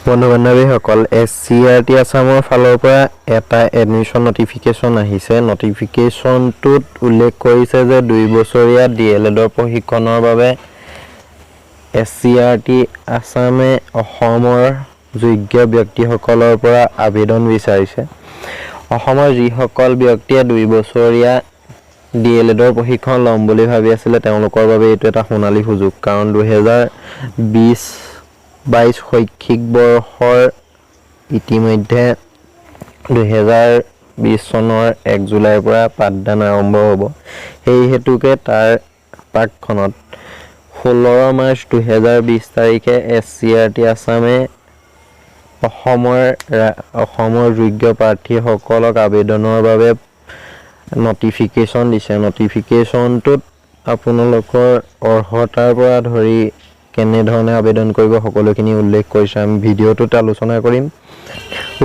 বন্ধু-বান্ধৱীসকল SCERT আসামৰ ফালৰ পৰা এটা এডমিশন নটিফিকেশন আহিছে। নটিফিকেশনটোত উল্লেখ কৰিছে যে 2 বছৰীয়া DLEDৰ প্ৰশিক্ষণৰ বাবে SCERT আসামে অসমৰ যোগ্য ব্যক্তিসকলৰ পৰা আবেদন বিচাৰিছে। অসমৰ যিসকল ব্যক্তিয়ে 2 বছৰীয়া DLEDৰ প্ৰশিক্ষণ ল'ম বুলি ভাবি আছিল তেওঁলোকৰ বাবে এইটো এটা সোণালী সুযোগ, কাৰণ 2020-22 শৈক্ষিক বৰ্ষৰ ইতিমধ্যে 2020 চনৰ 1 জুলাইৰ পৰা পাঠদান আৰম্ভ হ'ব। সেই হেতুকে তাৰ পাকখনত 16 মাৰ্চ 2020 তাৰিখে SCERT আসামে অসমৰ যোগ্য প্ৰাৰ্থীসকলক আবেদনৰ বাবে নটিফিকেশন দিছে। নটিফিকেশনটোত আপোনালোকৰ অৰ্হতাৰ পৰা ধৰি কেনে ধৰণে আবেদন কৰিব সকলোখিনি উল্লেখ কৰিছে। আমি ভিডিঅ'টোত আলোচনা কৰিম।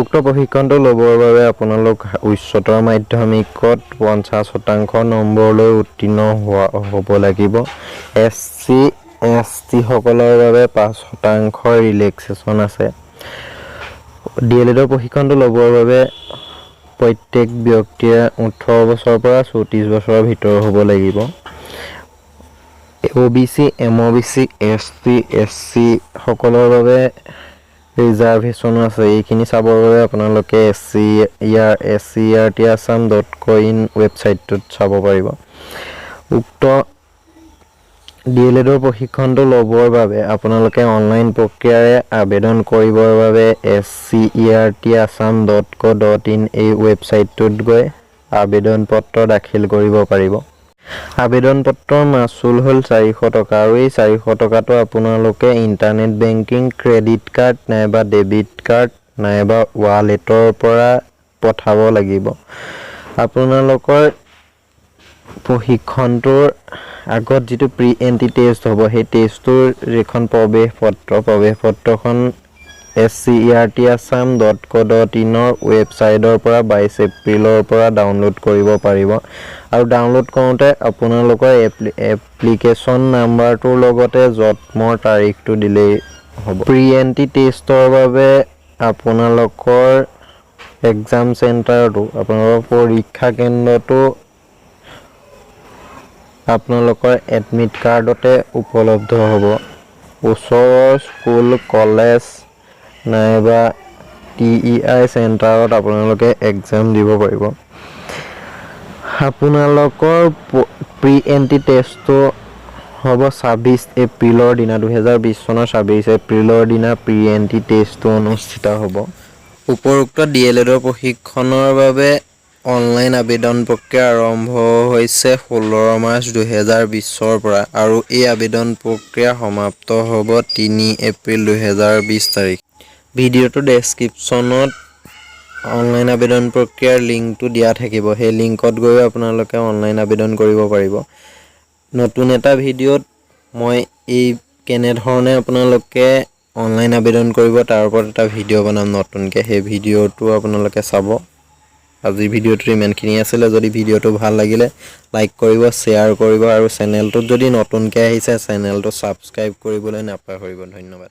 উক্ত প্ৰশিক্ষণটো ল'বৰ বাবে আপোনালোক উচ্চতৰ মাধ্যমিকত 50% নম্বৰলৈ উত্তীৰ্ণ হ'ব লাগিব। SC ST সকলৰ বাবে 5% ৰিলেক্সেশ্যন আছে। DLEDৰ প্ৰশিক্ষণটো ল'বৰ বাবে প্ৰত্যেক ব্যক্তিয়ে 18 বছৰৰ পৰা 34 বছৰৰ ভিতৰ হ'ব লাগিব। OBC, MOBC, ST, SC সকলৰ বাবে ৰিজাৰ্ভেশ্যন আছে। এইখিনি চাবৰ বাবে আপোনালোকে SCERTAssam.co.in ৱেবছাইটটোত চাব পাৰিব। উক্ত DLEDৰ প্ৰশিক্ষণটো ল'বৰ বাবে আপোনালোকে অনলাইন প্ৰক্ৰিয়াৰে আবেদন কৰিবৰ বাবে SCERTAssam.co.in এই ৱেবছাইটটোত গৈ আবেদন পত্ৰ দাখিল কৰিব পাৰিব। আবেদন পত্ৰৰ মাচুল হ'ল 400 টকা আৰু এই 400 টকাটো আপোনালোকে ইণ্টাৰনেট বেংকিং, ক্ৰেডিট কাৰ্ড নাইবা ডেবিট কাৰ্ড নাইবা ৱালেটৰ পৰা পঠাব লাগিব। আপোনালোকৰ প্ৰশিক্ষণটোৰ আগত যিটো প্ৰি এন্ট্ৰি টেষ্ট হ'ব, সেই টেষ্টটোৰ যিখন প্ৰৱেশপত্ৰখন SCERTAssam.co.in ৱেবছাইটৰ পৰা 22 এপ্ৰিলৰ পৰা ডাউনলোড কৰিব পাৰিব। আৰু ডাউনলোড কৰোঁতে আপোনালোকৰ এপ্লিকেশ্যন নাম্বাৰটোৰ লগতে জন্মৰ তাৰিখটো দিলেই হ'ব। প্ৰি এন্ট্ৰি টেষ্টৰ বাবে আপোনালোকৰ এক্সাম চেণ্টাৰটো, আপোনালোকৰ পৰীক্ষা কেন্দ্ৰটো আপোনালোকৰ এডমিট কাৰ্ডতে উপলব্ধ হ'ব। ওচৰৰ স্কুল, কলেজ নাইবা TEI চেণ্টাৰত আপোনালোকে এক্সাম দিব পাৰিব। আপোনালোকৰ প্ৰি এন্ট্ৰি টেষ্টটো হ'ব 26 এপ্ৰিলৰ দিনা, 2020 চনৰ 26 এপ্ৰিলৰ দিনা প্ৰি এন্ট্ৰি টেষ্টটো অনুষ্ঠিত হ'ব। উপৰোক্ত DLEDৰ প্ৰশিক্ষণৰ বাবে অনলাইন আবেদন প্ৰক্ৰিয়া আৰম্ভ হৈছে 16 মাৰ্চ 2020 পৰা আৰু এই আবেদন প্ৰক্ৰিয়া সমাপ্ত হ'ব 3 এপ্ৰিল 2020 তাৰিখ। ভিডিঅ'টোৰ ডেছক্ৰিপশ্যনত অনলাইন আবেদন প্ৰক্ৰিয়াৰ লিংকটো দিয়া থাকিব। সেই লিংকত গৈ আপোনালোকে অনলাইন আবেদন কৰিব পাৰিব। নতুন এটা ভিডিঅ'ত মই এই কেনেধৰণে আপোনালোকে অনলাইন আবেদন কৰিব তাৰ ওপৰত এটা ভিডিঅ' বনাম নতুনকৈ। সেই ভিডিঅ'টো আপোনালোকে চাব। আজি ভিডিঅ'টো ইমানখিনি আছিলে। যদি ভিডিঅ'টো ভাল লাগিলে লাইক কৰিব, শ্বেয়াৰ কৰিব আৰু চেনেলটোত যদি নতুনকৈ আহিছে চেনেলটো ছাবস্ক্ৰাইব কৰিবলৈ নাপাহৰিব। ধন্যবাদ।